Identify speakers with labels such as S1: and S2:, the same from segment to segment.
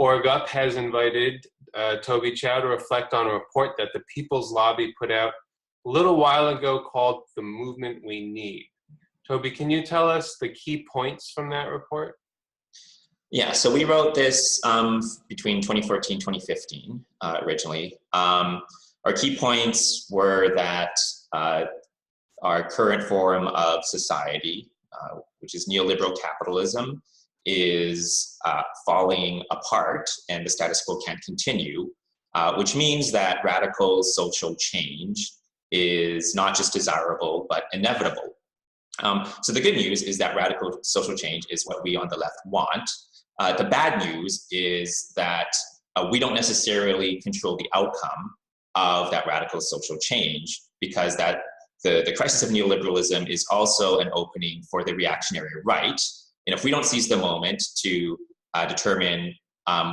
S1: Up has invited Tobita Chow to reflect on a report that the People's Lobby put out a little while ago called The Movement We Need. Toby, can you tell us the key points from that report?
S2: Yeah, so we wrote this between 2014 and 2015 originally. Our key points were that our current form of society, which is neoliberal capitalism, is falling apart and the status quo can't continue, which means that radical social change is not just desirable, but inevitable. So the good news is that radical social change is what we on the left want. The bad news is that we don't necessarily control the outcome of that radical social change, because that the crisis of neoliberalism is also an opening for the reactionary right. And if we don't seize the moment to determine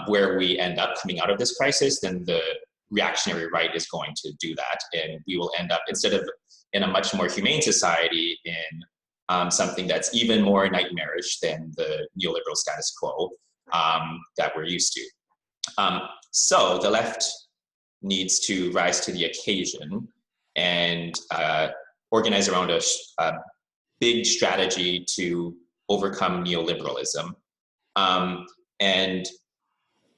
S2: where we end up coming out of this crisis, then the reactionary right is going to do that. And we will end up, instead of in a much more humane society, in something that's even more nightmarish than the neoliberal status quo that we're used to. So the left needs to rise to the occasion and organize around a big strategy to overcome neoliberalism. And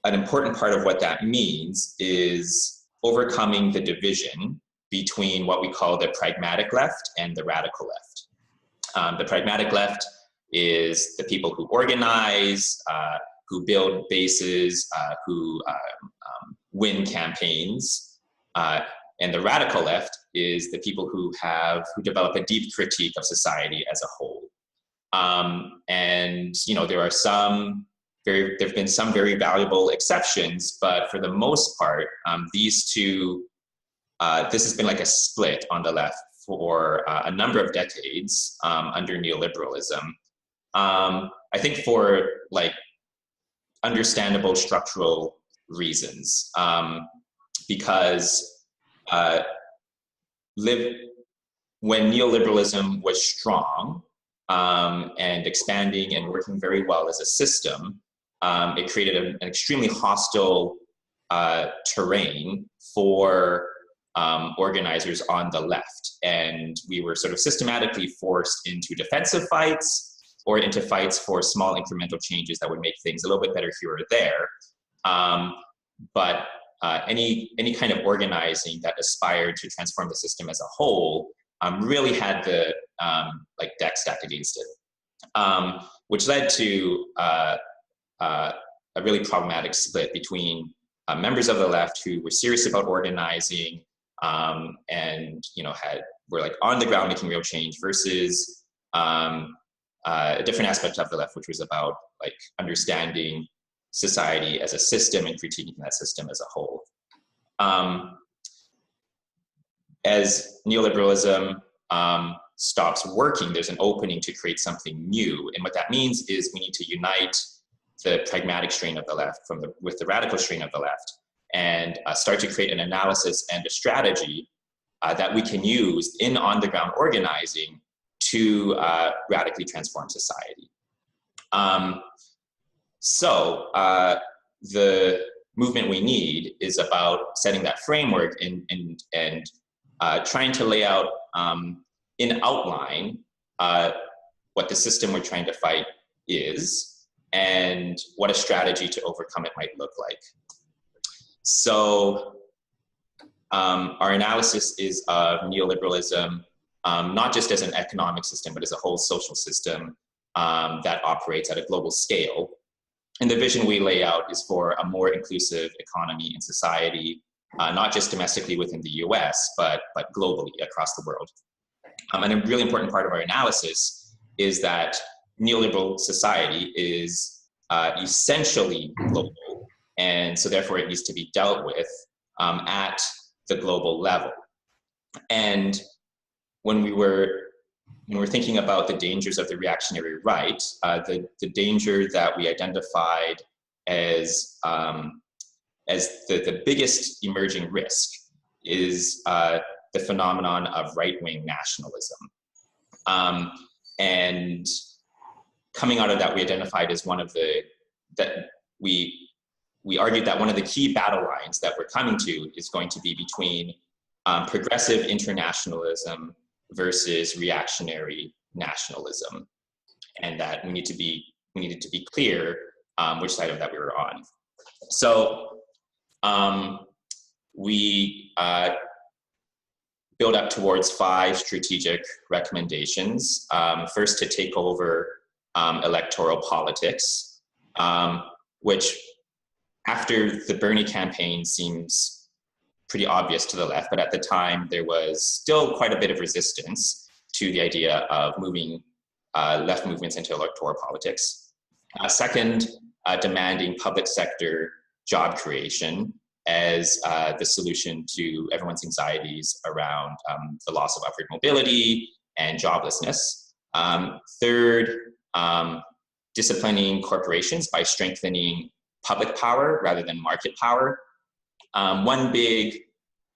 S2: an important part of what that means is overcoming the division between what we call the pragmatic left and the radical left. The pragmatic left is the people who organize, who build bases, who win campaigns. And the radical left is the people who develop a deep critique of society as a whole. And there are there have been some very valuable exceptions, but for the most part, these two, this has been like a split on the left for a number of decades under neoliberalism. I think for understandable structural reasons, because when neoliberalism was strong and expanding and working very well as a system, it created an extremely hostile terrain for organizers on the left. And we were sort of systematically forced into defensive fights or into fights for small incremental changes that would make things a little bit better here or there. But any kind of organizing that aspired to transform the system as a whole really had the deck stacked against it, which led to a really problematic split between members of the left who were serious about organizing and were on the ground making real change, versus a different aspect of the left, which was about understanding society as a system and critiquing that system as a whole. As neoliberalism stops working, there's an opening to create something new. And what that means is we need to unite the pragmatic strain of the left with the radical strain of the left, and start to create an analysis and a strategy that we can use in on-the-ground organizing to radically transform society. So the movement we need is about setting that framework and trying to lay out in outline what the system we're trying to fight is and what a strategy to overcome it might look like. So our analysis is of neoliberalism, not just as an economic system, but as a whole social system that operates at a global scale. And the vision we lay out is for a more inclusive economy and society, not just domestically within the US, but globally across the world. And a really important part of our analysis is that neoliberal society is essentially global, and so therefore it needs to be dealt with at the global level. And when we're thinking about the dangers of the reactionary right, the danger that we identified as the biggest emerging risk is the phenomenon of right-wing nationalism. And coming out of that, we identified as one of the, that we we argued that one of the key battle lines that we're coming to is going to be between progressive internationalism versus reactionary nationalism, and that we needed to be clear which side of that we were on. So we build up towards 5 strategic recommendations. First, to take over electoral politics, which after the Bernie campaign seems pretty obvious to the left, but at the time there was still quite a bit of resistance to the idea of moving left movements into electoral politics. Second, demanding public sector job creation as the solution to everyone's anxieties around the loss of upward mobility and joblessness. Third, disciplining corporations by strengthening public power rather than market power. One big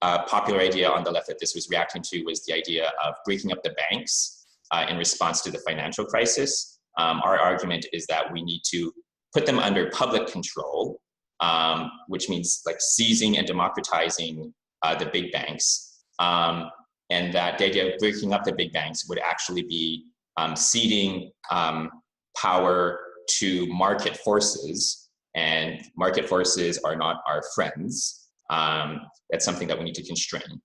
S2: popular idea on the left that this was reacting to was the idea of breaking up the banks in response to the financial crisis. Our argument is that we need to put them under public control, which means like seizing and democratizing the big banks. And that the idea of breaking up the big banks would actually be ceding power to market forces, and market forces are not our friends. That's something that we need to constrain.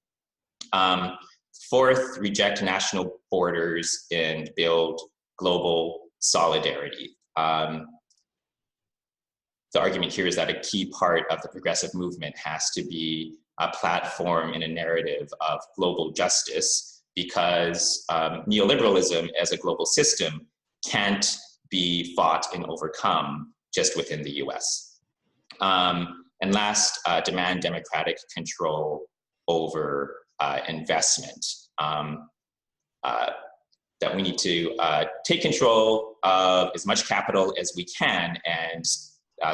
S2: Fourth, reject national borders and build global solidarity. The argument here is that a key part of the progressive movement has to be a platform and a narrative of global justice, because neoliberalism as a global system can't be fought and overcome just within the US. And last, demand democratic control over investment. That we need to take control of as much capital as we can and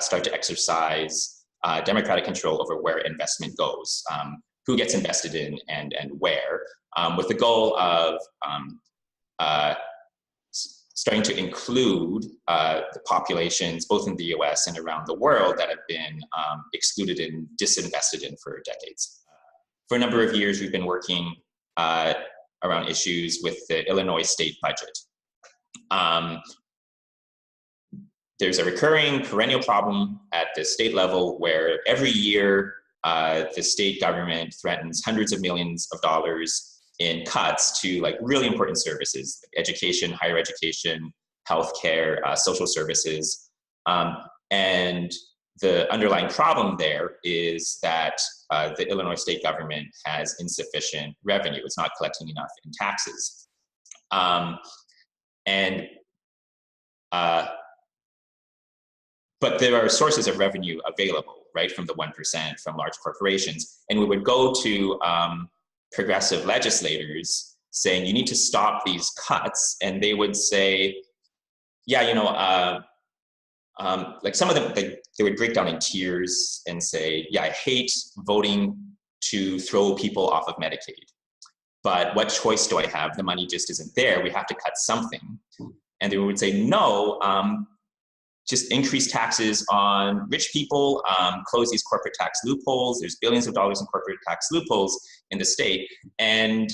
S2: start to exercise democratic control over where investment goes, who gets invested in and where, with the goal of starting to include the populations both in the US and around the world that have been excluded and disinvested in for decades. For a number of years, we've been working around issues with the Illinois state budget. There's a recurring perennial problem at the state level where every year the state government threatens hundreds of millions of dollars in cuts to like really important services, like education, higher education, healthcare, social services. And the underlying problem there is that the Illinois state government has insufficient revenue. It's not collecting enough in taxes. But there are sources of revenue available, right, from the 1%, from large corporations. And we would go to progressive legislators saying, you need to stop these cuts. And they would say, yeah, you know, like some of them, they would break down in tears and say, yeah, I hate voting to throw people off of Medicaid, but what choice do I have? The money just isn't there. We have to cut something. And they would say, no, just increase taxes on rich people, close these corporate tax loopholes. There's billions of dollars in corporate tax loopholes in the state. And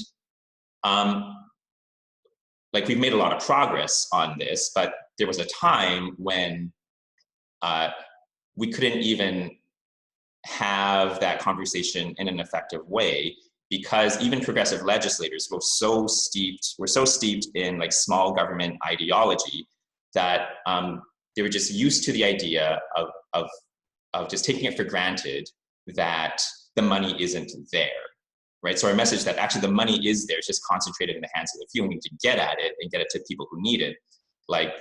S2: like we've made a lot of progress on this, but there was a time when we couldn't even have that conversation in an effective way, because even progressive legislators were so steeped in like small government ideology that they were just used to the idea of just taking it for granted that the money isn't there, right? So our message that actually the money is there, it's just concentrated in the hands of the few, and we need to get at it and get it to people who need it. Like,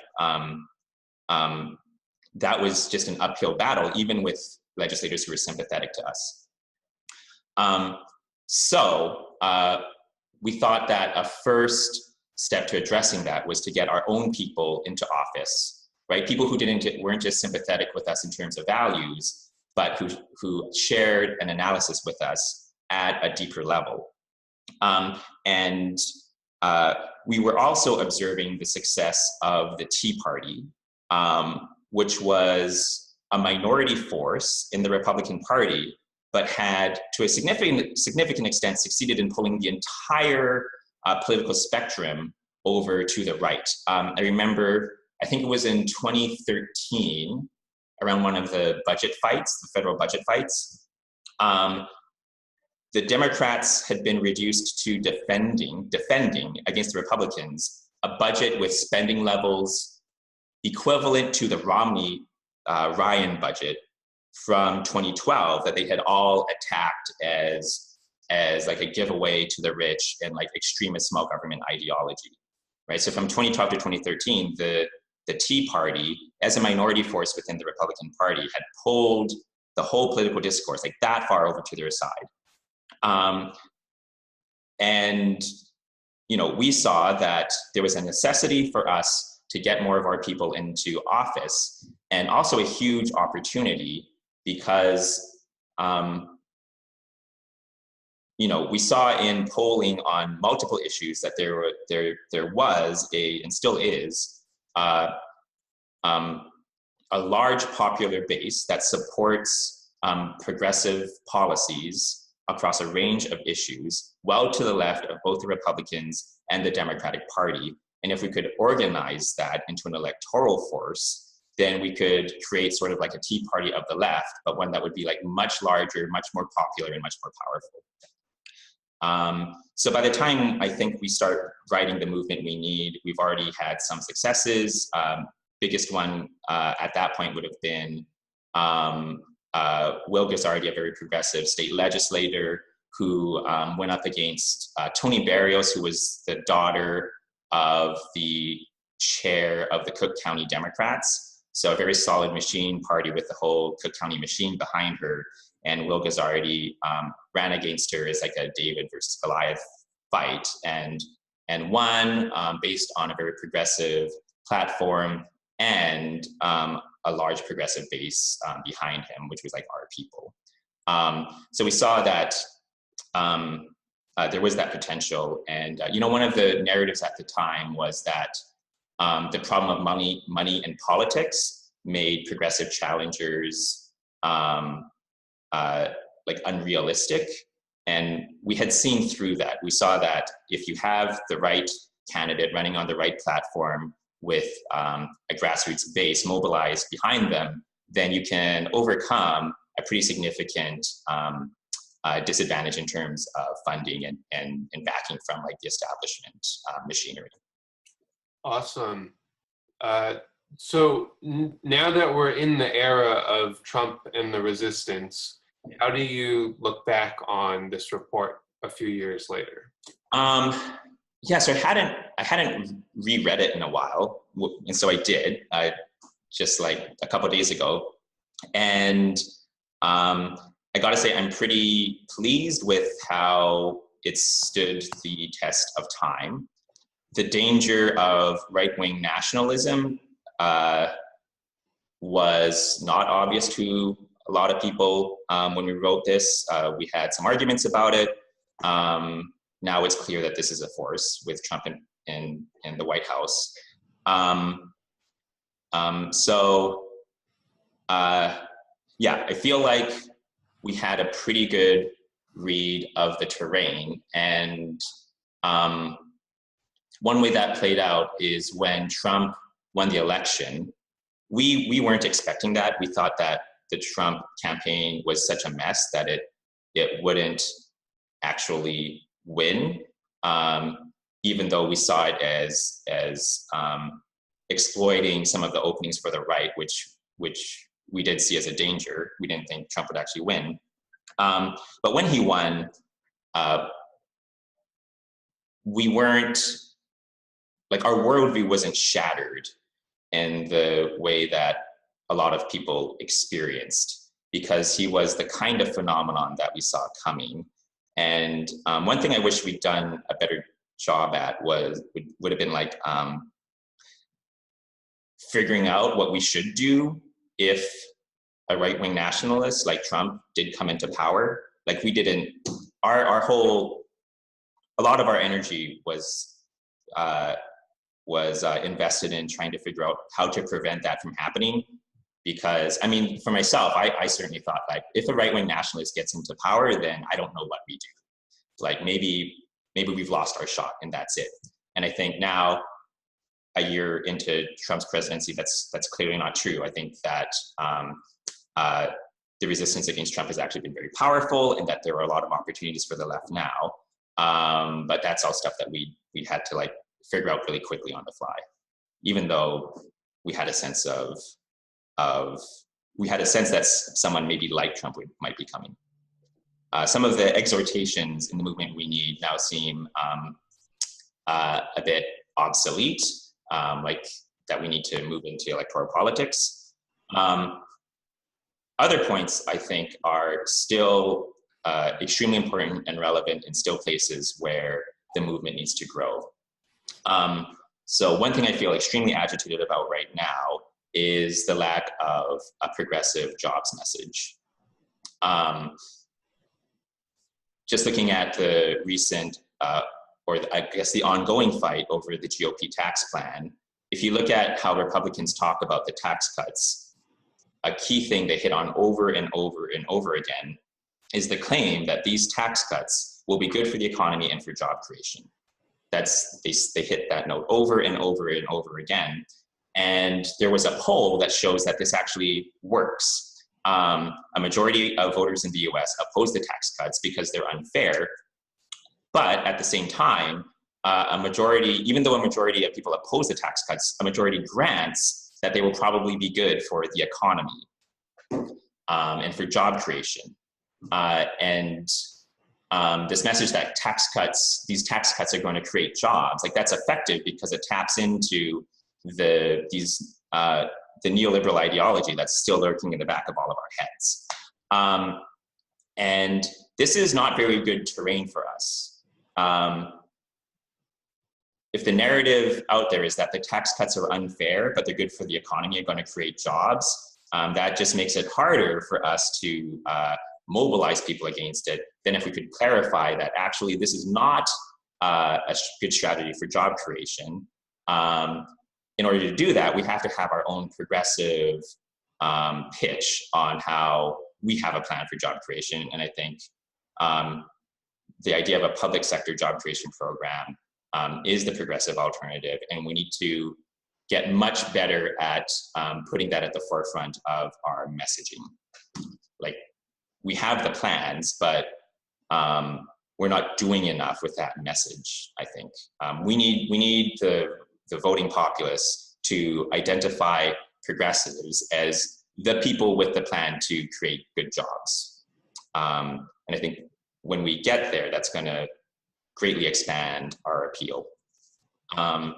S2: that was just an uphill battle, even with legislators who were sympathetic to us. So we thought that a first step to addressing that was to get our own people into office, right? People who weren't just sympathetic with us in terms of values, but who shared an analysis with us at a deeper level. And we were also observing the success of the Tea Party, which was a minority force in the Republican Party, but had, to a significant extent, succeeded in pulling the entire political spectrum over to the right. I remember, I think it was in 2013, around one of the budget fights, the federal budget fights, the Democrats had been reduced to defending against the Republicans a budget with spending levels equivalent to the Romney-Ryan budget from 2012 that they had all attacked as like a giveaway to the rich and like extremist small government ideology, right? So from 2012 to 2013, the Tea Party, as a minority force within the Republican Party, had pulled the whole political discourse like that far over to their side. And, you know, we saw that there was a necessity for us to get more of our people into office, and also a huge opportunity because, you know, we saw in polling on multiple issues that there was and still is, a large popular base that supports progressive policies across a range of issues, well to the left of both the Republicans and the Democratic Party. And if we could organize that into an electoral force, then we could create sort of like a Tea Party of the left, but one that would be like much larger, much more popular, and much more powerful. So by the time I think we start writing the movement we need, we've already had some successes. Biggest one at that point would have been Will Guzzardi, a very progressive state legislator who went up against Tony Barrios, who was the daughter of the chair of the Cook County Democrats. So a very solid machine party with the whole Cook County machine behind her. And Will Guzzardi ran against her as like a David versus Goliath fight, and won based on a very progressive platform and a large progressive base behind him, which was like our people. So we saw that there was that potential. And you know, one of the narratives at the time was that the problem of money and politics made progressive challengers like unrealistic. And we had seen through that. We saw that if you have the right candidate running on the right platform with a grassroots base mobilized behind them, then you can overcome a pretty significant disadvantage in terms of funding and backing from like the establishment machinery.
S1: Awesome. So now that we're in the era of Trump and the resistance, how do you look back on this report a few years later?
S2: Yeah, so I hadn't reread it in a while, and so I did just like a couple of days ago, and I got to say I'm pretty pleased with how it stood the test of time. The danger of right-wing nationalism was not obvious to a lot of people when we wrote this. We had some arguments about it. Now it's clear that this is a force with Trump in the White House. Yeah, I feel like we had a pretty good read of the terrain. And one way that played out is when Trump won the election, we weren't expecting that. We thought that the Trump campaign was such a mess that it wouldn't actually win, even though we saw it as exploiting some of the openings for the right, which we did see as a danger. We didn't think Trump would actually win. But when he won, we weren't, like, our worldview wasn't shattered in the way that a lot of people experienced, because he was the kind of phenomenon that we saw coming. And one thing I wish we'd done a better job at would have been like figuring out what we should do if a right-wing nationalist like Trump did come into power. Like, we didn't, a lot of our energy was invested in trying to figure out how to prevent that from happening. Because, I mean, for myself, I certainly thought, like, if a right-wing nationalist gets into power, then I don't know what we do. Like, maybe we've lost our shot and that's it. And I think now, a year into Trump's presidency, that's clearly not true. I think that the resistance against Trump has actually been very powerful, and that there are a lot of opportunities for the left now. But that's all stuff that we had to, like, figure out really quickly on the fly, even though we had a sense that someone maybe like Trump might be coming. Some of the exhortations in the movement we need now seem a bit obsolete, like that we need to move into electoral politics. Other points, I think, are still extremely important and relevant, and still places where the movement needs to grow. So one thing I feel extremely agitated about right now is the lack of a progressive jobs message. Just looking at the recent, or I guess the ongoing fight over the GOP tax plan, if you look at how Republicans talk about the tax cuts, a key thing they hit on over and over and over again is the claim that these tax cuts will be good for the economy and for job creation. They hit that note over and over and over again. And there was a poll that shows that this actually works. A majority of voters in the US oppose the tax cuts because they're unfair. But at the same time, even though a majority of people oppose the tax cuts, a majority grants that they will probably be good for the economy and for job creation. This message that these tax cuts are going to create jobs, like, that's effective because it taps into the neoliberal ideology that's still lurking in the back of all of our heads. And this is not very good terrain for us. If the narrative out there is that the tax cuts are unfair, but they're good for the economy and going to create jobs, that just makes it harder for us to mobilize people against it than if we could clarify that actually this is not a good strategy for job creation. In order to do that, we have to have our own progressive pitch on how we have a plan for job creation. And I think the idea of a public sector job creation program is the progressive alternative. And we need to get much better at putting that at the forefront of our messaging. Like, we have the plans, but we're not doing enough with that message, I think. We need the voting populace to identify progressives as the people with the plan to create good jobs. And I think when we get there, that's going to greatly expand our appeal. The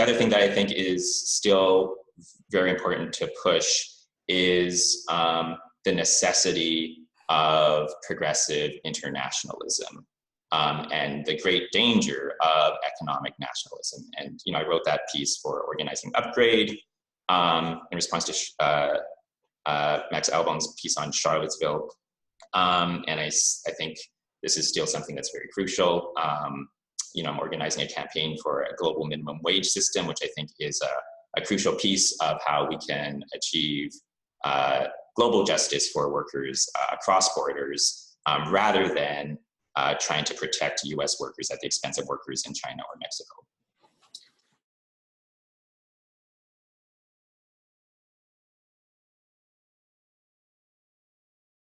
S2: other thing that I think is still very important to push is the necessity of progressive internationalism. And the great danger of economic nationalism. And, I wrote that piece for Organizing Upgrade in response to Max Albaum's piece on Charlottesville. And I think this is still something that's very crucial. I'm organizing a campaign for a global minimum wage system, which I think is a crucial piece of how we can achieve global justice for workers across borders, rather than trying to protect US workers at the expense of workers in China or Mexico.